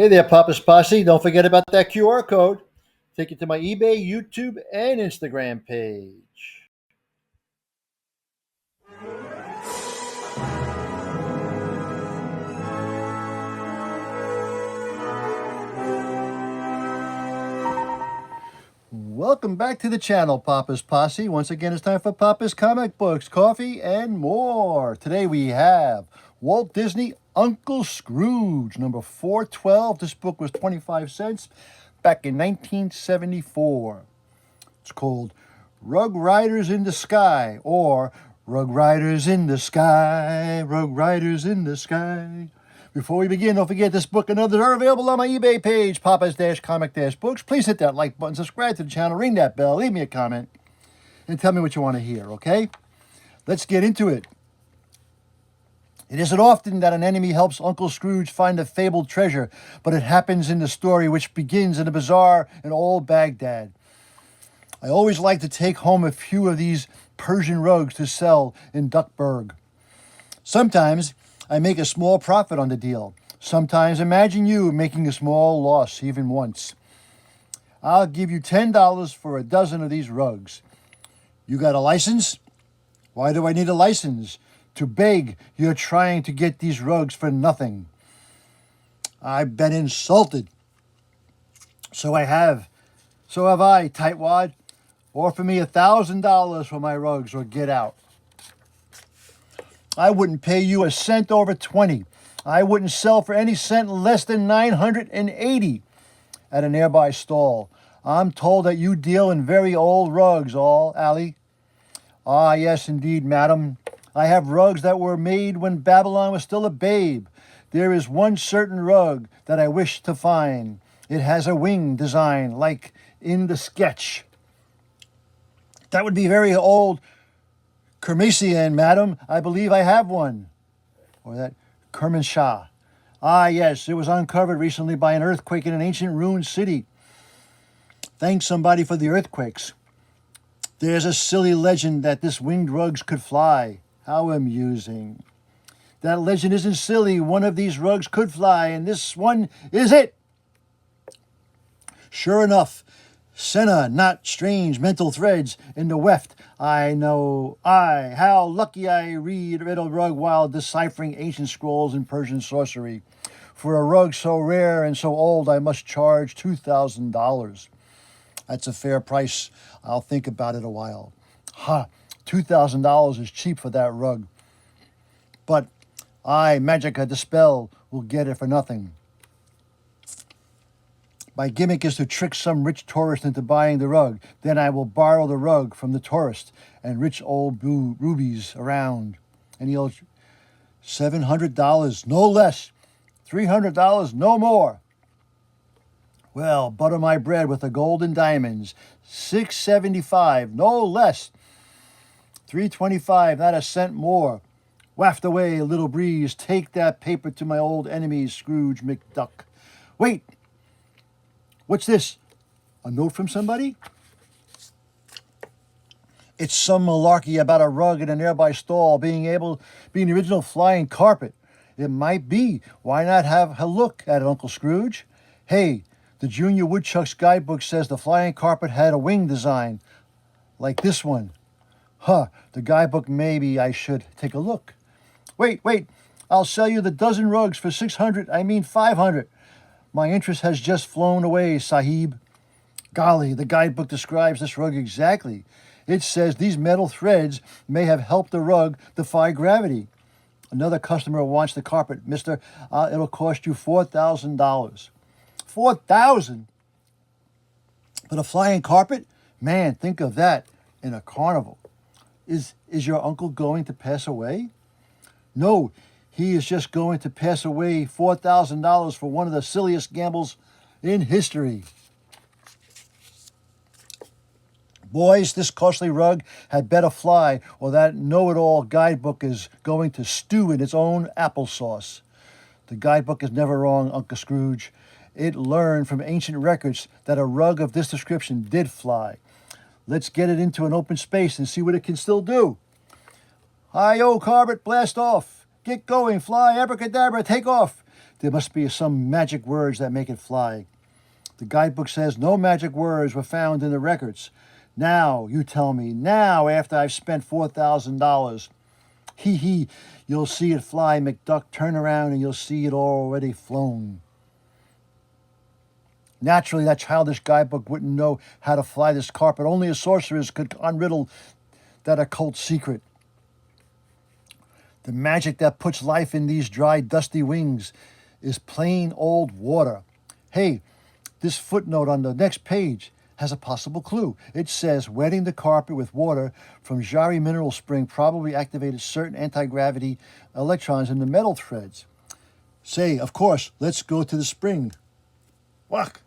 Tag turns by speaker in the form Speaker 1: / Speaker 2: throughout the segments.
Speaker 1: Hey there, Papa's Posse. Don't forget about that QR code. Take you to my eBay, YouTube, and Instagram page. Welcome back to the channel, Papa's Posse. Once again, it's time for Papa's Comic Books, Coffee, and more. Today we have Walt Disney Uncle Scrooge, number 412. This book was 25 cents back in 1974. It's called Rug Riders in the Sky, or Rug Riders in the Sky, Rug Riders in the Sky. Before we begin, don't forget this book and others are available on my eBay page, Papa's-Comic-Books. Please hit that like button, subscribe to the channel, ring that bell, leave me a comment, and tell me what you want to hear, okay? Let's get into it. It isn't often that an enemy helps Uncle Scrooge find a fabled treasure, but it happens in the story, which begins in a bazaar in old Baghdad. I always like to take home a few of these Persian rugs to sell in Duckburg. Sometimes I make a small profit on the deal. Sometimes imagine you making a small loss even once. I'll give you $10 for a dozen of these rugs. You got a license? Why do I need a license? To beg. You're trying to get these rugs for nothing. I've been insulted. So have I, tightwad. Offer me $1,000 for my rugs or get out. I wouldn't pay you a cent over 20. I wouldn't sell for any cent less than 980 at a nearby stall. I'm told that you deal in very old rugs, Allie. Ah, yes, indeed, madam. I have rugs that were made when Babylon was still a babe. There is one certain rug that I wish to find. It has a wing design, like in the sketch. That would be very old Kermesian, madam. I believe I have one. Or that Kermanshah. Ah, yes, it was uncovered recently by an earthquake in an ancient ruined city. Thank somebody for the earthquakes. There's a silly legend that this winged rugs could fly. How amusing. That legend isn't silly. One of these rugs could fly, and this one is it. Sure enough, Senna, not strange mental threads in the weft. How lucky I read Riddle Rug while deciphering ancient scrolls in Persian sorcery. For a rug so rare and so old, I must charge $2,000. That's a fair price. I'll think about it a while. $2,000 is cheap for that rug. But Magica the spell will get it for nothing. My gimmick is to trick some rich tourist into buying the rug. Then I will borrow the rug from the tourist and rich old rubies around. And he'll $700, no less. $300, no more. Well, butter my bread with the gold and diamonds. $675, no less. $325, not a cent more. Waft away, little breeze. Take that paper to my old enemy, Scrooge McDuck. Wait. What's this? A note from somebody? It's some malarkey about a rug in a nearby stall being the original flying carpet. It might be. Why not have a look at it, Uncle Scrooge? Hey, the Junior Woodchuck's guidebook says the flying carpet had a wing design, like this one. The guidebook, maybe I should take a look. Wait, I'll sell you the dozen rugs for $500. My interest has just flown away, Sahib. Golly, the guidebook describes this rug exactly. It says these metal threads may have helped the rug defy gravity. Another customer wants the carpet. Mister, it'll cost you $4,000. $4,000? But a flying carpet? Man, think of that in a carnival. Is your uncle going to pass away? No, he is just going to pass away $4,000 for one of the silliest gambles in history. Boys, this costly rug had better fly, or that know-it-all guidebook is going to stew in its own applesauce. The guidebook is never wrong, Uncle Scrooge. It learned from ancient records that a rug of this description did fly. Let's get it into an open space and see what it can still do. Hi-yo, carpet, blast off. Get going, fly, abracadabra, take off. there must be some magic words that make it fly. The guidebook says no magic words were found in the records. Now, you tell me, now after I've spent $4,000. Hee hee, you'll see it fly, McDuck. Turn around and you'll see it already flown. Naturally, that childish guidebook wouldn't know how to fly this carpet. Only a sorceress could unriddle that occult secret. The magic that puts life in these dry, dusty wings is plain old water. Hey, this footnote on the next page has a possible clue. It says wetting the carpet with water from Jari mineral spring probably activated certain anti-gravity electrons in the metal threads. Say, of course, let's go to the spring. Whack!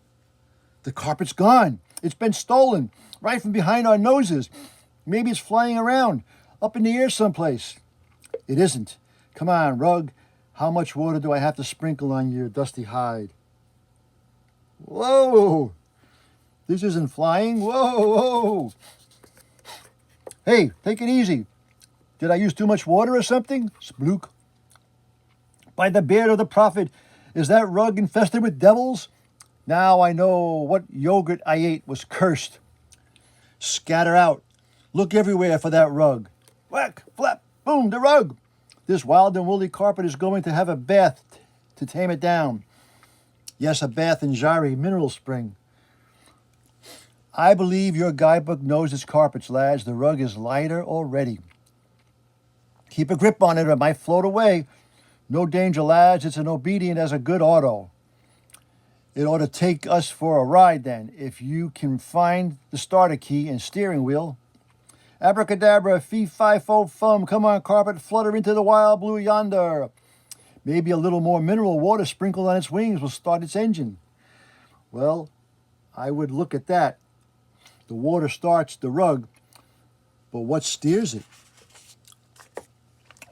Speaker 1: The carpet's gone. It's been stolen right from behind our noses. Maybe it's flying around up in the air someplace. It isn't. Come on, rug. How much water do I have to sprinkle on your dusty hide? Whoa! This isn't flying. Whoa, whoa! Hey, take it easy. Did I use too much water or something? Splook. By the beard of the prophet, is that rug infested with devils? Now I know what yogurt I ate was cursed. Scatter out. Look everywhere for that rug. Whack, flap, boom, the rug. This wild and woolly carpet is going to have a bath to tame it down. Yes, a bath in Jari mineral spring. I believe your guidebook knows its carpets, lads. The rug is lighter already. Keep a grip on it or it might float away. No danger, lads. It's as obedient as a good auto. It ought to take us for a ride then, if you can find the starter key and steering wheel. Abracadabra, fee-fi-fo-fum, come on, carpet, flutter into the wild blue yonder. Maybe a little more mineral water sprinkled on its wings will start its engine. Well, I would look at that. The water starts the rug, but what steers it?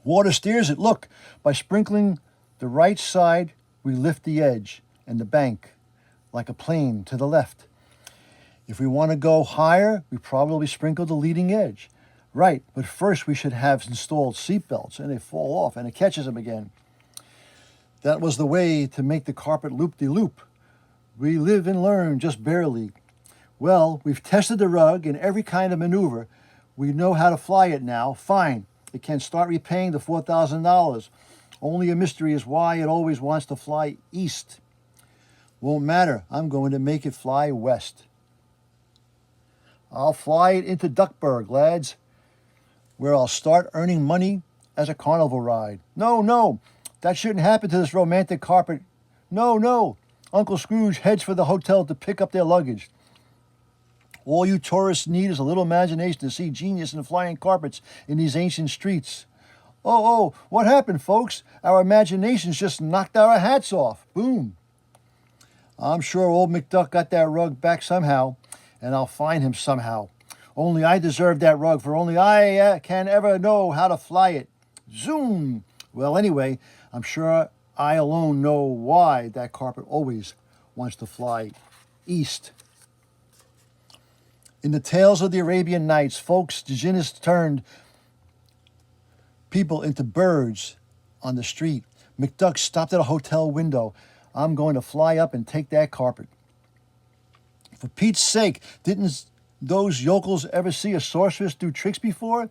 Speaker 1: Water steers it. Look, by sprinkling the right side, we lift the edge and the bank like a plane to the left. If we want to go higher, we probably sprinkle the leading edge. Right, but first we should have installed seat belts and they fall off and it catches them again. That was the way to make the carpet loop-de-loop. We live and learn just barely. Well, we've tested the rug in every kind of maneuver. We know how to fly it now. Fine. It can start repaying the $4,000. Only a mystery is why it always wants to fly east. Won't matter. I'm going to make it fly west. I'll fly it into Duckburg, lads, where I'll start earning money as a carnival ride. No, that shouldn't happen to this romantic carpet. No. Uncle Scrooge heads for the hotel to pick up their luggage. All you tourists need is a little imagination to see genius in flying carpets in these ancient streets. Oh, what happened, folks? Our imaginations just knocked our hats off. Boom. I'm sure old McDuck got that rug back somehow, and I'll find him somehow. Only I deserve that rug, for only I can ever know how to fly it. Zoom! Well, anyway, I'm sure I alone know why that carpet always wants to fly east. In the tales of the Arabian Nights, folks, the jinnists turned people into birds on the street. McDuck stopped at a hotel window. I'm going to fly up and take that carpet. For Pete's sake, didn't those yokels ever see a sorceress do tricks before?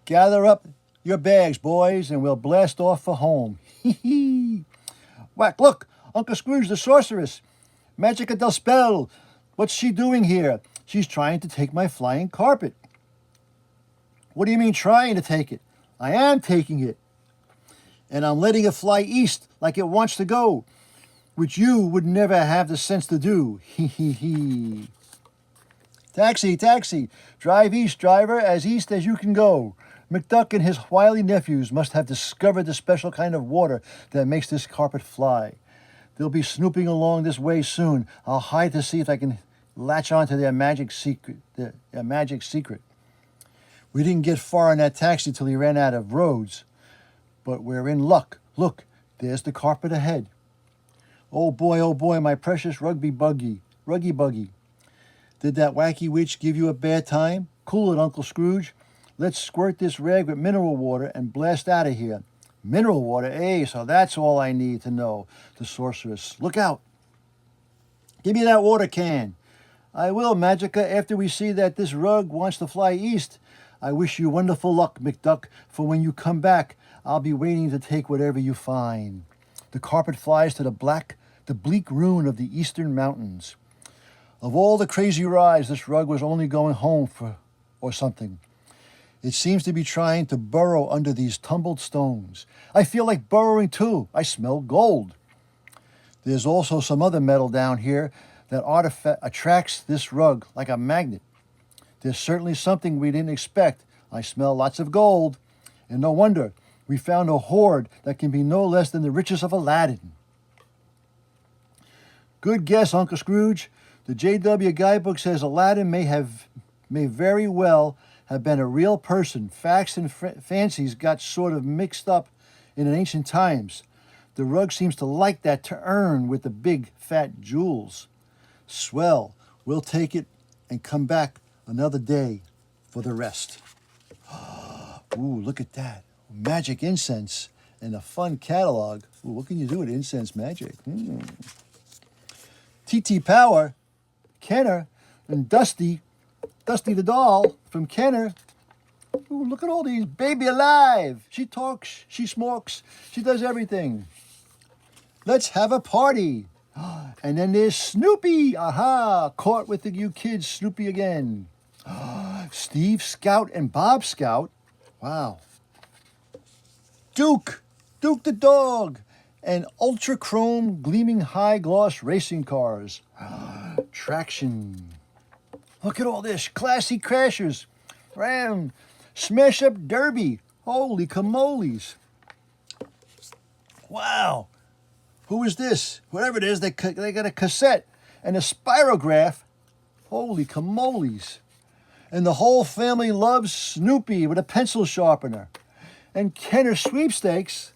Speaker 1: Gather up your bags, boys, and we'll blast off for home. Hee. Whack, look, Uncle Scrooge the sorceress. Magica del Spell. What's she doing here? She's trying to take my flying carpet. What do you mean trying to take it? I am taking it. And I'm letting it fly east like it wants to go, which you would never have the sense to do. Hee. Taxi. Drive east, driver, as east as you can go. McDuck and his wily nephews must have discovered the special kind of water that makes this carpet fly. They'll be snooping along this way soon. I'll hide to see if I can latch on to their magic secret. We didn't get far in that taxi till he ran out of roads. But we're in luck. Look, there's the carpet ahead. Oh boy, my precious ruggy buggy. Did that wacky witch give you a bad time? Cool it, Uncle Scrooge. Let's squirt this rag with mineral water and blast out of here. Mineral water, eh? So that's all I need to know. The sorceress. Look out. Give me that water can. I will, Magica, after we see that this rug wants to fly east. I wish you wonderful luck, McDuck, for when you come back, I'll be waiting to take whatever you find. The carpet flies to the bleak ruin of the eastern mountains. Of all the crazy rides, this rug was only going home for, or something. It seems to be trying to burrow under these tumbled stones. I feel like burrowing too. I smell gold. There's also some other metal down here that attracts this rug like a magnet. There's certainly something we didn't expect. I smell lots of gold. And no wonder, we found a hoard that can be no less than the riches of Aladdin. Good guess, Uncle Scrooge. The JW Guidebook says Aladdin may very well have been a real person. Facts and fancies got sort of mixed up in ancient times. The rug seems to like that to earn with the big, fat jewels. Swell. We'll take it and come back another day for the rest. Ooh, look at that. Magic incense and a fun catalog. Ooh, what can you do with incense magic? T.T. Power, Kenner, and Dusty the doll from Kenner. Ooh, look at all these. Baby alive. She talks, she smokes, she does everything. Let's have a party. And then there's Snoopy. Aha, caught with you kids, Snoopy again. Steve Scout and Bob Scout. Wow. Duke the dog. And ultra chrome gleaming high gloss racing cars. Traction. Look at all this. Classy crashers. Ram. Smash up derby. Holy camoles. Wow. Who is this? Whatever it is, they got a cassette and a spirograph. Holy camoles. And the whole family loves Snoopy with a pencil sharpener. And Kenner sweepstakes.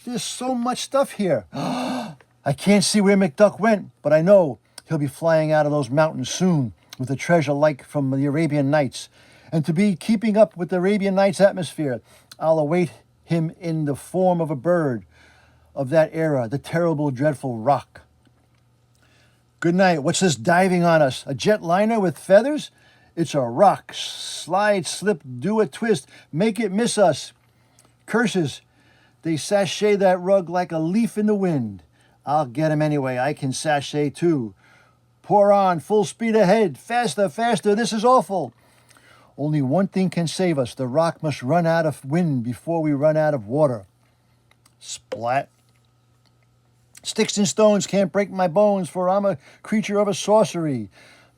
Speaker 1: There's so much stuff here. I can't see where McDuck went, but I know he'll be flying out of those mountains soon with a treasure like from the Arabian Nights. And to be keeping up with the Arabian Nights atmosphere, I'll await him in the form of a bird of that era, the terrible, dreadful rock. Good night. What's this diving on us? A jet liner with feathers? It's a rock. Slide, slip, do a twist. Make it miss us. Curses. They sashay that rug like a leaf in the wind. I'll get him anyway. I can sashay too. Pour on, full speed ahead. Faster, faster. This is awful. Only one thing can save us. The rock must run out of wind before we run out of water. Splat. Sticks and stones can't break my bones, for I'm a creature of a sorcery.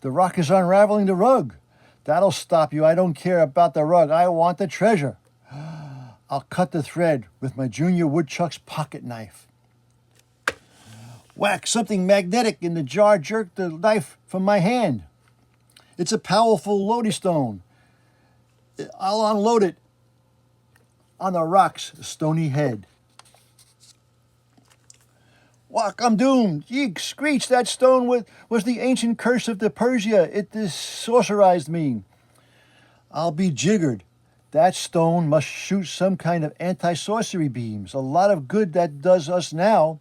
Speaker 1: The rock is unraveling the rug. That'll stop you. I don't care about the rug. I want the treasure. I'll cut the thread with my Junior Woodchuck's pocket knife. Whack, something magnetic in the jar jerked the knife from my hand. It's a powerful lodestone. I'll unload it on the rock's stony head. Whack, I'm doomed. Yeek, screech, that stone was the ancient curse of the Persia. It sorcerized me. I'll be jiggered. That stone must shoot some kind of anti-sorcery beams. A lot of good that does us now.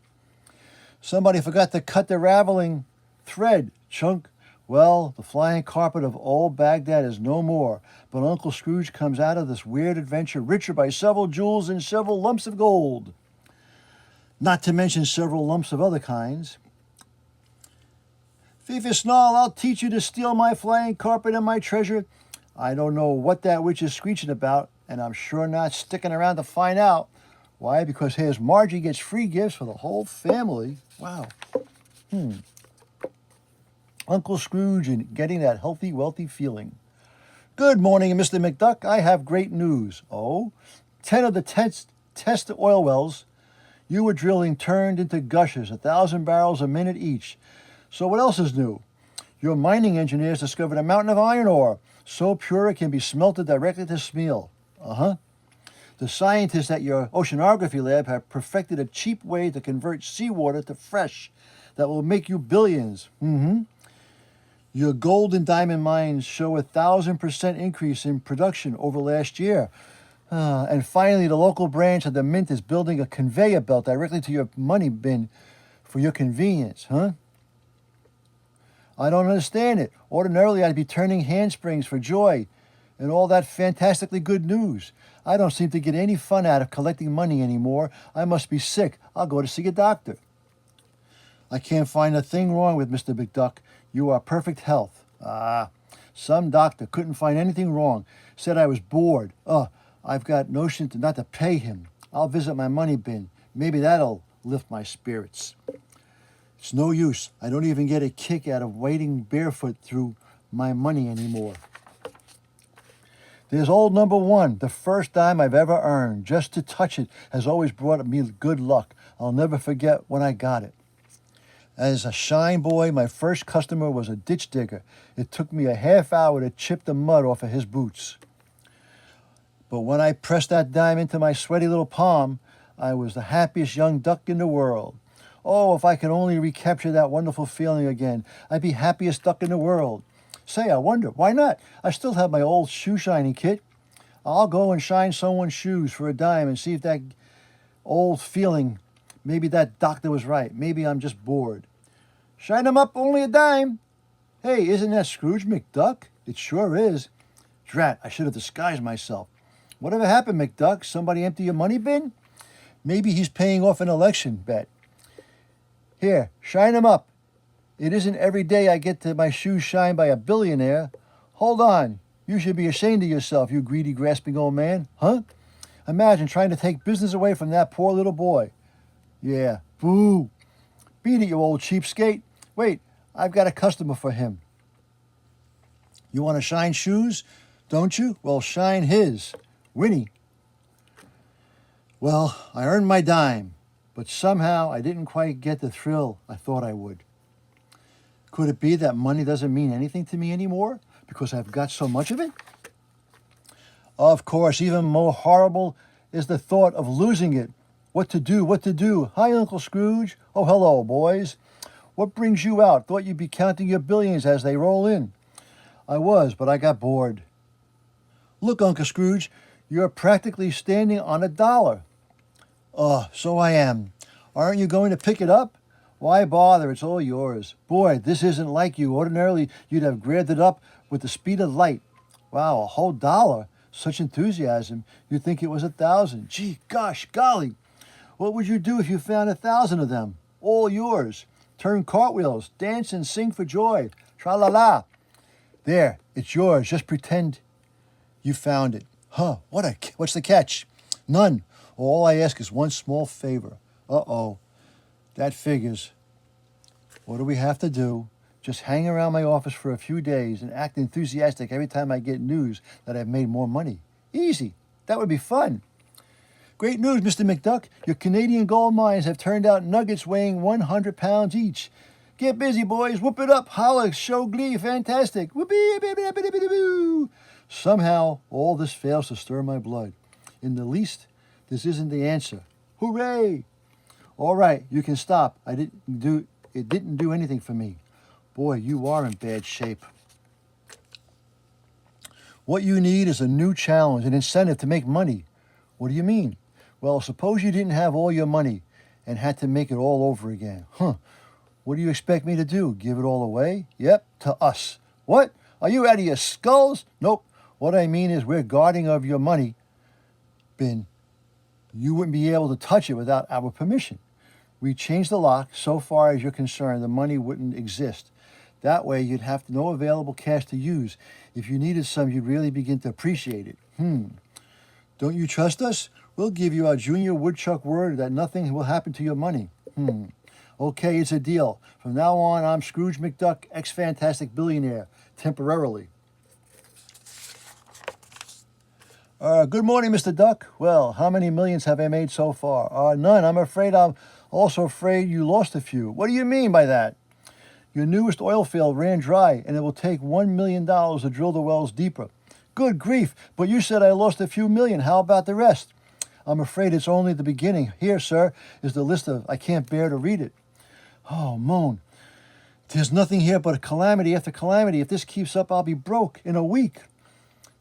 Speaker 1: Somebody forgot to cut the raveling thread, chunk. Well, the flying carpet of old Baghdad is no more, but Uncle Scrooge comes out of this weird adventure richer by several jewels and several lumps of gold. Not to mention several lumps of other kinds. Fifi Snarl, I'll teach you to steal my flying carpet and my treasure. I don't know what that witch is screeching about, and I'm sure not sticking around to find out. Why? Because here's Margie gets free gifts for the whole family. Wow. Uncle Scrooge and getting that healthy, wealthy feeling. Good morning, Mr. McDuck. I have great news. Oh, 10 of the test oil wells you were drilling turned into gushers, 1,000 barrels a minute each. So what else is new? Your mining engineers discovered a mountain of iron ore, so pure it can be smelted directly to steel. The scientists at your oceanography lab have perfected a cheap way to convert seawater to fresh that will make you billions. Your gold and diamond mines show 1,000% increase in production over last year. And finally, the local branch of the Mint is building a conveyor belt directly to your money bin for your convenience, huh? I don't understand it. Ordinarily, I'd be turning handsprings for joy and all that fantastically good news. I don't seem to get any fun out of collecting money anymore. I must be sick. I'll go to see a doctor. I can't find a thing wrong with Mr. McDuck. You are perfect health. Some doctor couldn't find anything wrong. Said I was bored. I've got notion to not to pay him. I'll visit my money bin. Maybe that'll lift my spirits. It's no use. I don't even get a kick out of wading barefoot through my money anymore. There's old number one, the first dime I've ever earned. Just to touch it has always brought me good luck. I'll never forget when I got it. As a shine boy, my first customer was a ditch digger. It took me a half hour to chip the mud off of his boots. But when I pressed that dime into my sweaty little palm, I was the happiest young duck in the world. Oh, if I could only recapture that wonderful feeling again, I'd be happiest duck in the world. Say, I wonder, why not? I still have my old shoe shining kit. I'll go and shine someone's shoes for a dime and see if that old feeling, maybe that doctor was right. Maybe I'm just bored. Shine 'em up, only a dime. Hey, isn't that Scrooge McDuck? It sure is. Drat, I should have disguised myself. Whatever happened, McDuck? Somebody empty your money bin? Maybe he's paying off an election bet. Here, shine 'em up. It isn't every day I get my shoes shined by a billionaire. Hold on. You should be ashamed of yourself, you greedy, grasping old man. Huh? Imagine trying to take business away from that poor little boy. Yeah, boo. Beat it, you old cheapskate. Wait, I've got a customer for him. You want to shine shoes, don't you? Well, shine his. Winnie. Well, I earned my dime, but somehow I didn't quite get the thrill I thought I would. Could it be that money doesn't mean anything to me anymore because I've got so much of it? Of course, even more horrible is the thought of losing it. What to do? Hi, Uncle Scrooge. Oh, hello, boys. What brings you out? Thought you'd be counting your billions as they roll in. I was, but I got bored. Look, Uncle Scrooge, you're practically standing on $1. So I am. Aren't you going to pick it up? Why bother? It's all yours. Boy, this isn't like you. Ordinarily, you'd have grabbed it up with the speed of light. Wow, a whole $1. Such enthusiasm. You'd think it was 1,000. Gee, gosh, golly. What would you do if you found 1,000 of them? All yours. Turn cartwheels, dance and sing for joy. Tra-la-la. There, it's yours. Just pretend you found it. Huh, what's the catch? None. All I ask is one small favor. Uh-oh. That figures. What do we have to do? Just hang around my office for a few days and act enthusiastic every time I get news that I've made more money. Easy. That would be fun. Great news, Mr. McDuck. Your Canadian gold mines have turned out nuggets weighing 100 pounds each. Get busy, boys. Whoop it up. Holla. Show glee. Fantastic. Whoopee. Somehow, all this fails to stir my blood. In the least, this isn't the answer. Hooray! All right, you can stop. It didn't do anything for me. Boy, you are in bad shape. What you need is a new challenge, an incentive to make money. What do you mean? Well, suppose you didn't have all your money and had to make it all over again. What do you expect me to do? Give it all away? Yep, to us. What? Are you out of your skulls? Nope. What I mean is we're guarding of your money bin. You wouldn't be able to touch it without our permission. We changed the lock. So far as you're concerned, the money wouldn't exist. That way, you'd have no available cash to use. If you needed some, you'd really begin to appreciate it. Don't you trust us? We'll give you our junior woodchuck word that nothing will happen to your money. Okay, it's a deal. From now on, I'm Scrooge McDuck, ex-fantastic billionaire, temporarily. Good morning, Mr. Duck. Well, how many millions have I made so far? None. I'm also afraid you lost a few. What do you mean by that? Your newest oil field ran dry, and it will take $1 million to drill the wells deeper. Good grief, but you said I lost a few million. How about the rest? I'm afraid it's only the beginning. Here, sir, is the list of I can't bear to read it. Oh, moan. There's nothing here but calamity after calamity. If this keeps up, I'll be broke in a week.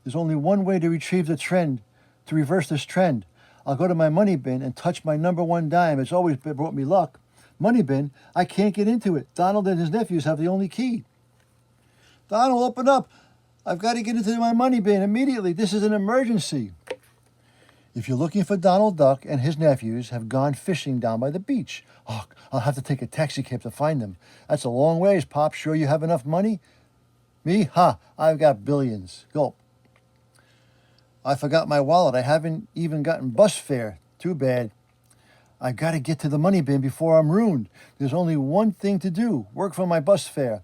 Speaker 1: There's only one way to retrieve the trend to reverse this trend. I'll go to my money bin and touch my number one dime. It's always brought me luck. Money bin, I can't get into it. Donald and his nephews have the only key. Donald, open up. I've got to get into my money bin immediately. This is an emergency. If you're looking for Donald Duck and his nephews have gone fishing down by the beach. Oh, I'll have to take a taxi cab to find them. That's a long ways, Pop. Sure you have enough money? Me? Ha, I've got billions. Gulp. I forgot my wallet. I haven't even gotten bus fare. Too bad. I got to get to the money bin before I'm ruined. There's only one thing to do. Work for my bus fare.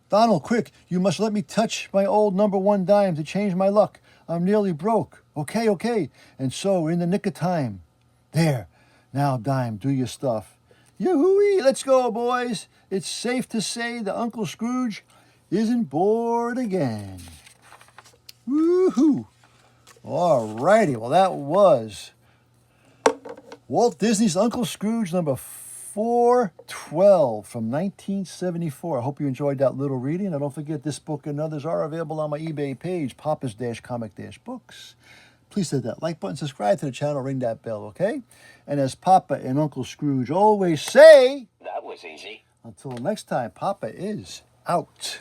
Speaker 1: Donald, quick, you must let me touch my old number one dime to change my luck. I'm nearly broke. Okay. And so, in the nick of time. There. Now, dime, do your stuff. Yoo-hoo-wee, let's go, boys. It's safe to say that Uncle Scrooge isn't bored again. Woo-hoo. All righty, well, that was Walt Disney's Uncle Scrooge, number 412 from 1974. I hope you enjoyed that little reading. And don't forget, this book and others are available on my eBay page, Papa's-Comic-Books. Please hit that like button, subscribe to the channel, ring that bell, okay? And as Papa and Uncle Scrooge always say,
Speaker 2: that was easy.
Speaker 1: Until next time, Papa is out.